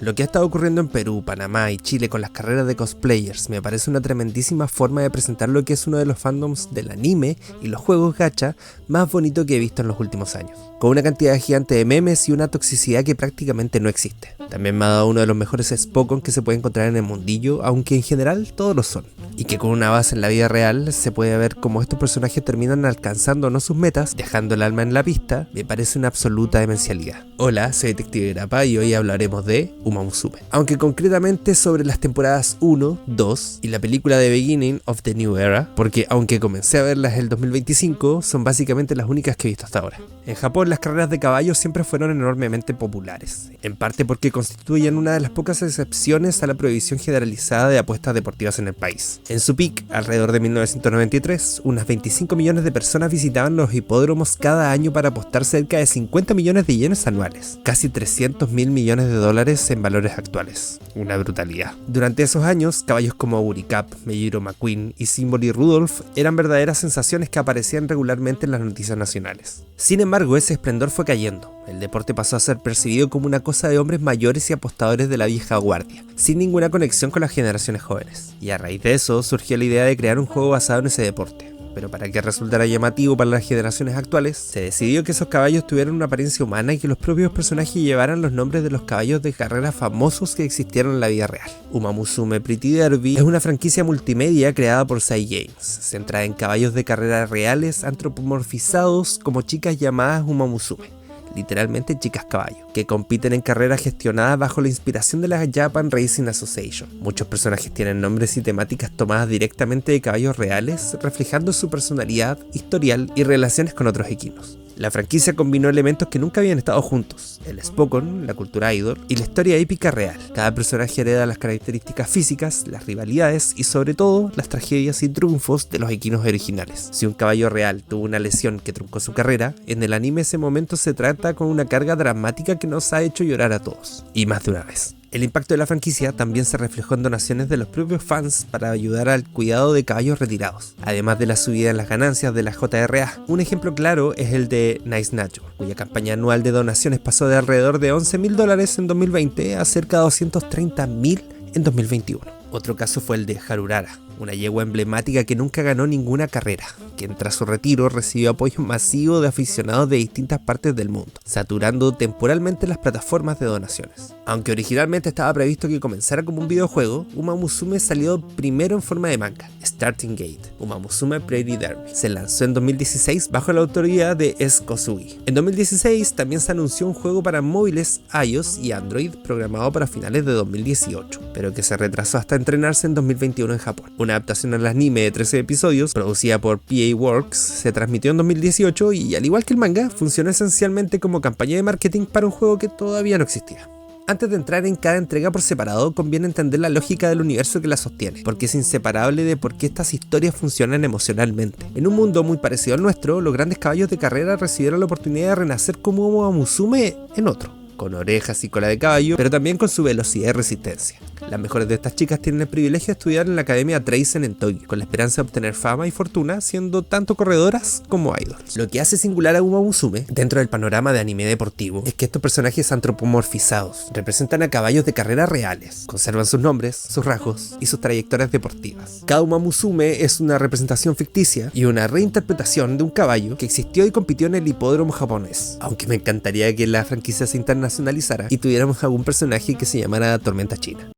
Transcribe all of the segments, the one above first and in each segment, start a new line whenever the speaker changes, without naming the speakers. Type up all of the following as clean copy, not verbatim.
Lo que ha estado ocurriendo en Perú, Panamá y Chile con las carreras de cosplayers me parece una tremendísima forma de presentar lo que es uno de los fandoms del anime y los juegos gacha más bonito que he visto en los últimos años, con una cantidad gigante de memes y una toxicidad que prácticamente no existe. También me ha dado uno de los mejores Spokon que se puede encontrar en el mundillo, aunque en general todos lo son, y que con una base en la vida real se puede ver cómo estos personajes terminan alcanzando no sus metas, dejando el alma en la pista. Me parece una absoluta demencialidad. Hola, soy Detective Grappa y hoy hablaremos de Uma Musume, aunque concretamente sobre las temporadas 1, 2 y la película The Beginning of the New Era, porque aunque comencé a verlas el 2025, son básicamente las únicas que he visto hasta ahora. En Japón las carreras de caballos siempre fueron enormemente populares, en parte porque constituyen una de las pocas excepciones a la prohibición generalizada de apuestas deportivas en el país. En su peak, alrededor de 1993, unas 25 millones de personas visitaban los hipódromos cada año para apostar cerca de 50 millones de yenes anuales, casi 300 mil millones de dólares en valores actuales. Una brutalidad. Durante esos años, caballos como Uricap, Meijiro McQueen y Symbol Rudolph eran verdaderas sensaciones que aparecían regularmente en las noticias nacionales. Sin embargo, ese esplendor fue cayendo. El deporte pasó a ser percibido como una cosa de hombres mayores y apostadores de la vieja guardia, sin ninguna conexión con las generaciones jóvenes. Y a raíz de eso surgió la idea de crear un juego basado en ese deporte. Pero para que resultara llamativo para las generaciones actuales, se decidió que esos caballos tuvieran una apariencia humana y que los propios personajes llevaran los nombres de los caballos de carrera famosos que existieron en la vida real. Uma Musume Pretty Derby es una franquicia multimedia creada por Sai Games, centrada en caballos de carrera reales antropomorfizados como chicas llamadas Uma Musume, literalmente chicas caballo, que compiten en carreras gestionadas bajo la inspiración de la Japan Racing Association. Muchos personajes tienen nombres y temáticas tomadas directamente de caballos reales, reflejando su personalidad, historial y relaciones con otros equinos. La franquicia combinó elementos que nunca habían estado juntos: el Spokon, la cultura idol y la historia épica real. Cada personaje hereda las características físicas, las rivalidades y sobre todo las tragedias y triunfos de los equinos originales. Si un caballo real tuvo una lesión que truncó su carrera, en el anime ese momento se trata con una carga dramática que nos ha hecho llorar a todos, y más de una vez. El impacto de la franquicia también se reflejó en donaciones de los propios fans para ayudar al cuidado de caballos retirados, además de la subida en las ganancias de la JRA. Un ejemplo claro es el de Nice Nacho, cuya campaña anual de donaciones pasó de alrededor de $11.000 en 2020 a cerca de $230.000 en 2021. Otro caso fue el de Harurara, una yegua emblemática que nunca ganó ninguna carrera, quien tras su retiro recibió apoyo masivo de aficionados de distintas partes del mundo, saturando temporalmente las plataformas de donaciones. Aunque originalmente estaba previsto que comenzara como un videojuego, Uma Musume salió primero en forma de manga. Starting Gate, Uma Musume Pretty Derby, se lanzó en 2016 bajo la autoridad de S. Kosugi. En 2016 también se anunció un juego para móviles iOS y Android programado para finales de 2018, pero que se retrasó hasta entrenarse en 2021 en Japón. Una adaptación al anime de 13 episodios, producida por PA Works, se transmitió en 2018 y, al igual que el manga, funcionó esencialmente como campaña de marketing para un juego que todavía no existía. Antes de entrar en cada entrega por separado, conviene entender la lógica del universo que la sostiene, porque es inseparable de por qué estas historias funcionan emocionalmente. En un mundo muy parecido al nuestro, los grandes caballos de carrera recibieron la oportunidad de renacer como Uma Musume en otro, con orejas y cola de caballo, pero también con su velocidad y resistencia. Las mejores de estas chicas tienen el privilegio de estudiar en la Academia Traisen en Tokio, con la esperanza de obtener fama y fortuna siendo tanto corredoras como idols. Lo que hace singular a Uma Musume dentro del panorama de anime deportivo es que estos personajes antropomorfizados representan a caballos de carrera reales, conservan sus nombres, sus rasgos y sus trayectorias deportivas. Cada Uma Musume es una representación ficticia y una reinterpretación de un caballo que existió y compitió en el hipódromo japonés, aunque me encantaría que la franquicia se internacionalizara y tuviéramos algún personaje que se llamara Tormenta China.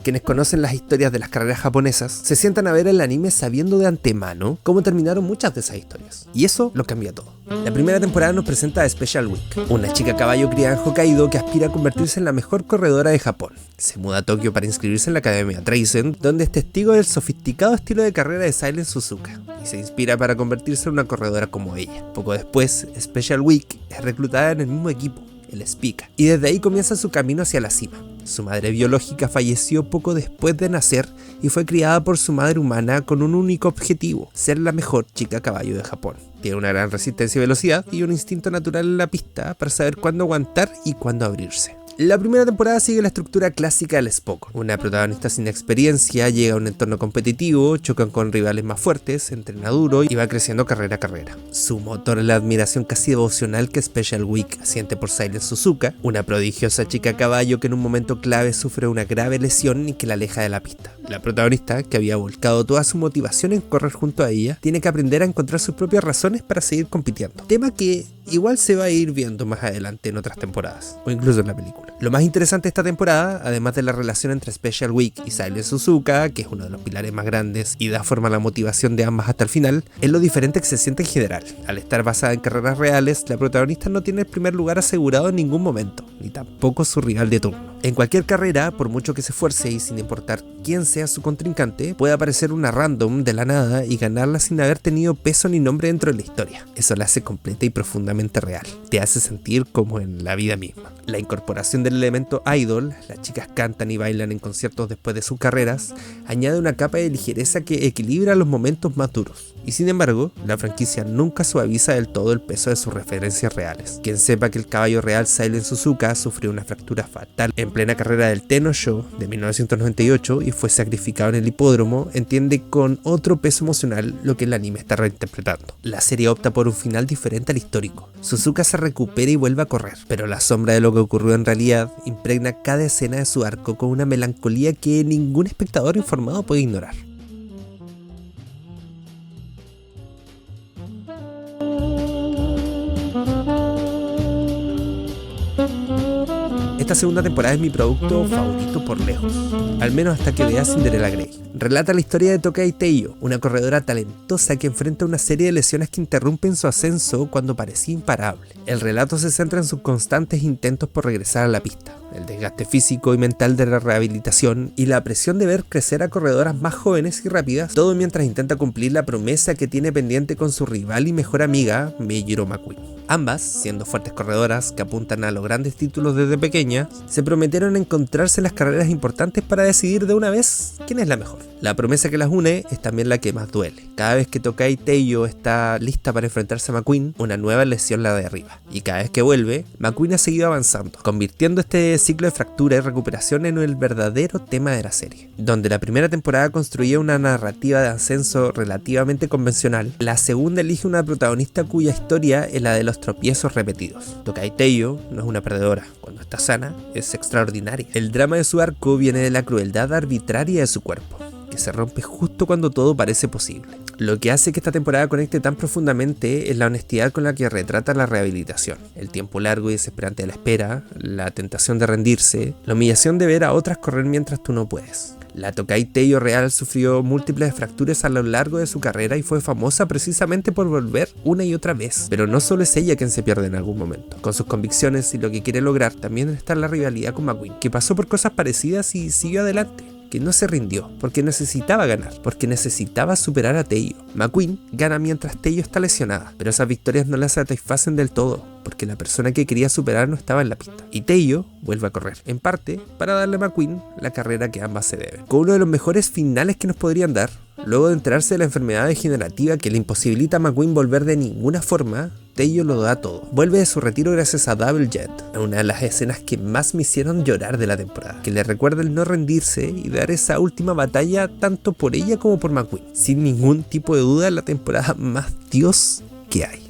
Quienes conocen las historias de las carreras japonesas se sientan a ver el anime sabiendo de antemano cómo terminaron muchas de esas historias, y eso lo cambia todo. La primera temporada nos presenta a Special Week, una chica caballo criada en Hokkaido que aspira a convertirse en la mejor corredora de Japón. Se muda a Tokio para inscribirse en la Academia Traisen, donde es testigo del sofisticado estilo de carrera de Silent Suzuka, y se inspira para convertirse en una corredora como ella. Poco después, Special Week es reclutada en el mismo equipo, el Spica, y desde ahí comienza su camino hacia la cima. Su madre biológica falleció poco después de nacer y fue criada por su madre humana con un único objetivo: ser la mejor chica caballo de Japón. Tiene una gran resistencia y velocidad y un instinto natural en la pista para saber cuándo aguantar y cuándo abrirse. La primera temporada sigue la estructura clásica del Spokon. Una protagonista sin experiencia llega a un entorno competitivo, chocan con rivales más fuertes, entrena duro y va creciendo carrera a carrera. Su motor es la admiración casi devocional que Special Week siente por Silent Suzuka, una prodigiosa chica a caballo que en un momento clave sufre una grave lesión y que la aleja de la pista. La protagonista, que había volcado toda su motivación en correr junto a ella, tiene que aprender a encontrar sus propias razones para seguir compitiendo. Tema que igual se va a ir viendo más adelante en otras temporadas, o incluso en la película. Lo más interesante de esta temporada, además de la relación entre Special Week y Silent Suzuka, que es uno de los pilares más grandes y da forma a la motivación de ambas hasta el final, es lo diferente que se siente en general. Al estar basada en carreras reales, la protagonista no tiene el primer lugar asegurado en ningún momento, ni tampoco su rival de turno. En cualquier carrera, por mucho que se esfuerce y sin importar quién sea su contrincante, puede aparecer una random de la nada y ganarla sin haber tenido peso ni nombre dentro de la historia. Eso la hace completa y profundamente real. Te hace sentir como en la vida misma. La incorporación del elemento idol, las chicas cantan y bailan en conciertos después de sus carreras, añade una capa de ligereza que equilibra los momentos más duros. Y sin embargo, la franquicia nunca suaviza del todo el peso de sus referencias reales. Quien sepa que el caballo real Silent Suzuka sufrió una fractura fatal en plena carrera del Tenno Show de 1998 y fue sacrificado en el hipódromo, entiende con otro peso emocional lo que el anime está reinterpretando. La serie opta por un final diferente al histórico. Suzuka se recupera y vuelve a correr, pero la sombra de lo que ocurrió en realidad impregna cada escena de su arco con una melancolía que ningún espectador informado puede ignorar. Esta segunda temporada es mi producto favorito por lejos, al menos hasta que vea Cinderella Grey. Relata la historia de Tokai Teiyo, una corredora talentosa que enfrenta una serie de lesiones que interrumpen su ascenso cuando parecía imparable. El relato se centra en sus constantes intentos por regresar a la pista, el desgaste físico y mental de la rehabilitación y la presión de ver crecer a corredoras más jóvenes y rápidas, todo mientras intenta cumplir la promesa que tiene pendiente con su rival y mejor amiga, Meijiro McQueen. Ambas, siendo fuertes corredoras que apuntan a los grandes títulos desde pequeñas, se prometieron encontrarse en las carreras importantes para decidir de una vez quién es la mejor. La promesa que las une es también la que más duele. Cada vez que Tokai Teiyo está lista para enfrentarse a McQueen, una nueva lesión la derriba. Y cada vez que vuelve, McQueen ha seguido avanzando, convirtiendo este ciclo de fractura y recuperación en el verdadero tema de la serie. Donde la primera temporada construía una narrativa de ascenso relativamente convencional, la segunda elige una protagonista cuya historia es la de los tropiezos repetidos. Tokai Teiyo no es una perdedora. Cuando está sana, es extraordinaria. El drama de su arco viene de la crueldad arbitraria de su cuerpo, que se rompe justo cuando todo parece posible. Lo que hace que esta temporada conecte tan profundamente es la honestidad con la que retrata la rehabilitación, el tiempo largo y desesperante de la espera, la tentación de rendirse, la humillación de ver a otras correr mientras tú no puedes. La Tokai Teiyo real sufrió múltiples fracturas a lo largo de su carrera y fue famosa precisamente por volver una y otra vez. Pero no solo es ella quien se pierde en algún momento. Con sus convicciones y lo que quiere lograr, también está la rivalidad con McQueen, que pasó por cosas parecidas y siguió adelante. Que no se rindió, porque necesitaba ganar, porque necesitaba superar a Teiyo. McQueen gana mientras Teiyo está lesionada, pero esas victorias no la satisfacen del todo, porque la persona que quería superar no estaba en la pista. Y Teiyo vuelve a correr, en parte, para darle a McQueen la carrera que ambas se deben. Con uno de los mejores finales que nos podrían dar, luego de enterarse de la enfermedad degenerativa que le imposibilita a McQueen volver de ninguna forma, Teiyo lo da todo. Vuelve de su retiro gracias a Double Jet, una de las escenas que más me hicieron llorar de la temporada, que le recuerda el no rendirse y dar esa última batalla tanto por ella como por McQueen. Sin ningún tipo de duda, la temporada más Dios que hay.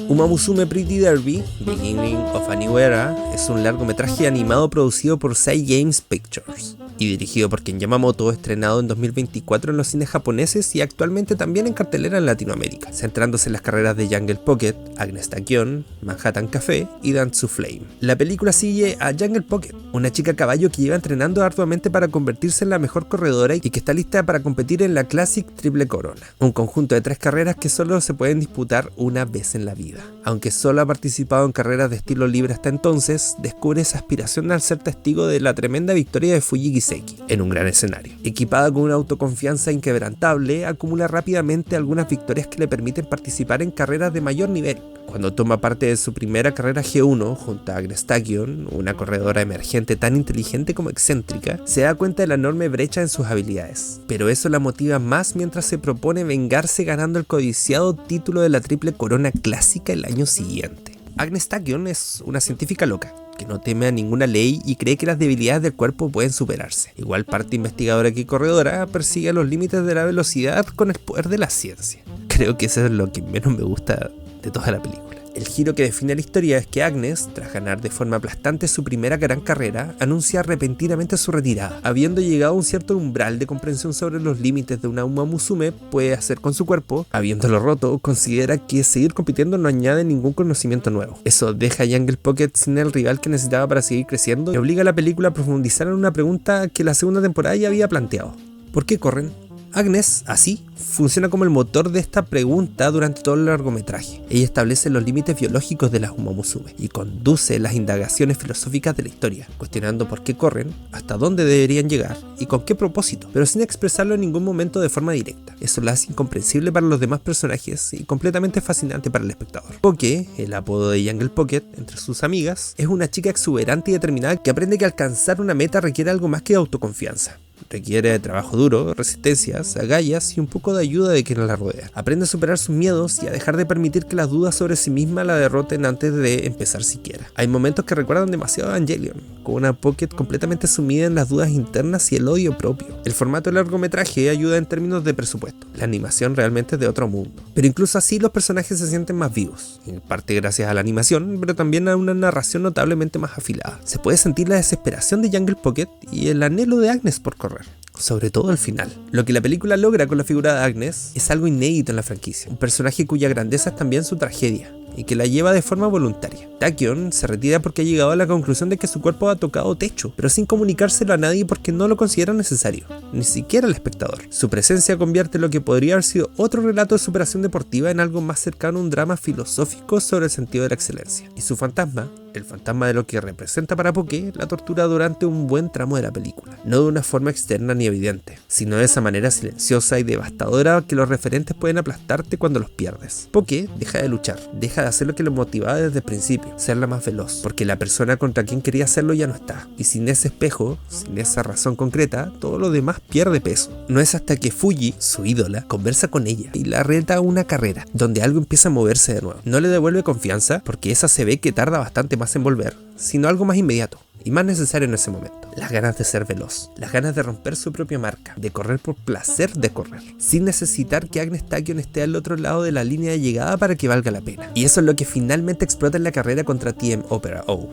Uma Musume Pretty Derby, Beginning of a New Era, es un largometraje animado producido por Sei Games Pictures y dirigido por Ken Yamamoto, estrenado en 2024 en los cines japoneses y actualmente también en cartelera en Latinoamérica, centrándose en las carreras de Jungle Pocket, Agnes Tachyon, Manhattan Café y Dance to Flame. La película sigue a Jungle Pocket, una chica a caballo que lleva entrenando arduamente para convertirse en la mejor corredora y que está lista para competir en la Classic Triple Corona, un conjunto de 3 carreras que solo se pueden disputar una vez en la vida. Aunque solo ha participado en carreras de estilo libre hasta entonces, descubre esa aspiración al ser testigo de la tremenda victoria de Fuji Miseki en un gran escenario. Equipada con una autoconfianza inquebrantable, acumula rápidamente algunas victorias que le permiten participar en carreras de mayor nivel. Cuando toma parte de su primera carrera G1 junto a Agnes Tachyon, una corredora emergente tan inteligente como excéntrica, se da cuenta de la enorme brecha en sus habilidades. Pero eso la motiva más mientras se propone vengarse ganando el codiciado título de la triple corona clásica el año siguiente. Agnes Tachyon es una científica loca, que no teme a ninguna ley y cree que las debilidades del cuerpo pueden superarse. Igual parte investigadora que corredora, persigue los límites de la velocidad con el poder de la ciencia. Creo que eso es lo que menos me gusta de toda la película. El giro que define la historia es que Agnes, tras ganar de forma aplastante su primera gran carrera, anuncia repentinamente su retirada. Habiendo llegado a un cierto umbral de comprensión sobre los límites de una Uma Musume puede hacer con su cuerpo, habiéndolo roto, considera que seguir compitiendo no añade ningún conocimiento nuevo. Eso deja a Jungle Pocket sin el rival que necesitaba para seguir creciendo y obliga a la película a profundizar en una pregunta que la segunda temporada ya había planteado. ¿Por qué corren? Agnes, así, funciona como el motor de esta pregunta durante todo el largometraje. Ella establece los límites biológicos de las Uma Musume y conduce las indagaciones filosóficas de la historia, cuestionando por qué corren, hasta dónde deberían llegar y con qué propósito, pero sin expresarlo en ningún momento de forma directa. Eso la hace incomprensible para los demás personajes y completamente fascinante para el espectador. Poke, el apodo de Jungle Pocket entre sus amigas, es una chica exuberante y determinada que aprende que alcanzar una meta requiere algo más que autoconfianza. Requiere trabajo duro, resistencias, agallas y un poco de ayuda de quienes la rodean. Aprende a superar sus miedos y a dejar de permitir que las dudas sobre sí misma la derroten antes de empezar siquiera. Hay momentos que recuerdan demasiado a Evangelion, con una Pocket completamente sumida en las dudas internas y el odio propio. El formato del largometraje ayuda en términos de presupuesto. La animación realmente es de otro mundo. Pero incluso así los personajes se sienten más vivos, en parte gracias a la animación, pero también a una narración notablemente más afilada. Se puede sentir la desesperación de Jungle Pocket y el anhelo de Agnes por correr. Sobre todo el final. Lo que la película logra con la figura de Agnes es algo inédito en la franquicia, un personaje cuya grandeza es también su tragedia y que la lleva de forma voluntaria. Tachyon se retira porque ha llegado a la conclusión de que su cuerpo ha tocado techo, pero sin comunicárselo a nadie porque no lo considera necesario, ni siquiera al espectador. Su presencia convierte lo que podría haber sido otro relato de superación deportiva en algo más cercano a un drama filosófico sobre el sentido de la excelencia. Y su fantasma, el fantasma de lo que representa para Poke, la tortura durante un buen tramo de la película. No de una forma externa ni evidente, sino de esa manera silenciosa y devastadora que los referentes pueden aplastarte cuando los pierdes. Poke deja de luchar, deja de hacer lo que lo motivaba desde el principio, ser la más veloz, porque la persona contra quien quería hacerlo ya no está. Y sin ese espejo, sin esa razón concreta, todo lo demás pierde peso. No es hasta que Fuji, su ídola, conversa con ella y la reta a una carrera, donde algo empieza a moverse de nuevo. No le devuelve confianza, porque esa se ve que tarda bastante más en volver, sino algo más inmediato y más necesario en ese momento. Las ganas de ser veloz, las ganas de romper su propia marca, de correr por placer de correr, sin necesitar que Agnes Tachyon esté al otro lado de la línea de llegada para que valga la pena. Y eso es lo que finalmente explota en la carrera contra TM Opera. Oh,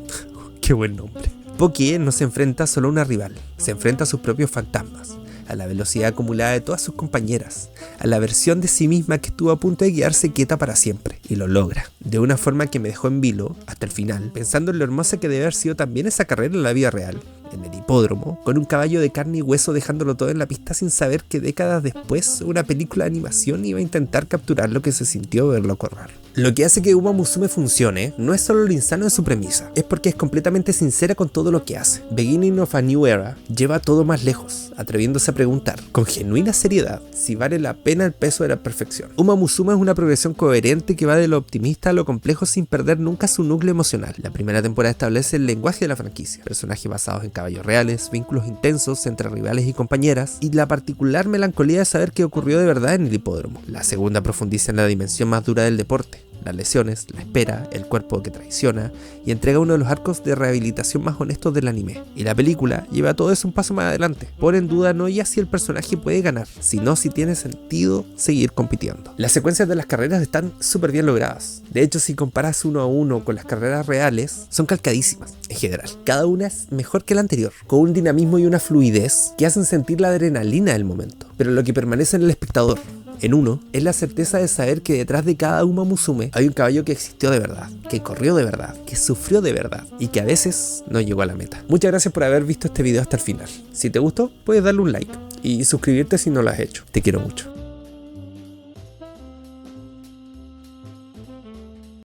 qué buen nombre. Poke no se enfrenta solo a una rival, se enfrenta a sus propios fantasmas, a la velocidad acumulada de todas sus compañeras, a la versión de sí misma que estuvo a punto de quedarse quieta para siempre, y lo logra, de una forma que me dejó en vilo hasta el final, pensando en lo hermosa que debe haber sido también esa carrera en la vida real, en el hipódromo, con un caballo de carne y hueso dejándolo todo en la pista sin saber que décadas después una película de animación iba a intentar capturar lo que se sintió verlo correr. Lo que hace que Uma Musume funcione no es solo lo insano de su premisa, es porque es completamente sincera con todo lo que hace. Beginning of a New Era lleva todo más lejos, atreviéndose a preguntar, con genuina seriedad, si vale la pena el peso de la perfección. Uma Musume es una progresión coherente que va de lo optimista a lo complejo sin perder nunca su núcleo emocional. La primera temporada establece el lenguaje de la franquicia, personajes basados en caballos reales, vínculos intensos entre rivales y compañeras, y la particular melancolía de saber qué ocurrió de verdad en el hipódromo. La segunda profundiza en la dimensión más dura del deporte, las lesiones, la espera, el cuerpo que traiciona, y entrega uno de los arcos de rehabilitación más honestos del anime. Y la película lleva todo eso un paso más adelante. Pone en duda no ya si el personaje puede ganar, sino si tiene sentido seguir compitiendo. Las secuencias de las carreras están súper bien logradas. De hecho, si comparas uno a uno con las carreras reales, son calcadísimas en general. Cada una es mejor que la anterior, con un dinamismo y una fluidez que hacen sentir la adrenalina del momento. Pero lo que permanece en el espectador, en uno, es la certeza de saber que detrás de cada Uma Musume hay un caballo que existió de verdad, que corrió de verdad, que sufrió de verdad y que a veces no llegó a la meta. Muchas gracias por haber visto este video hasta el final. Si te gustó, puedes darle un like y suscribirte si no lo has hecho. Te quiero mucho.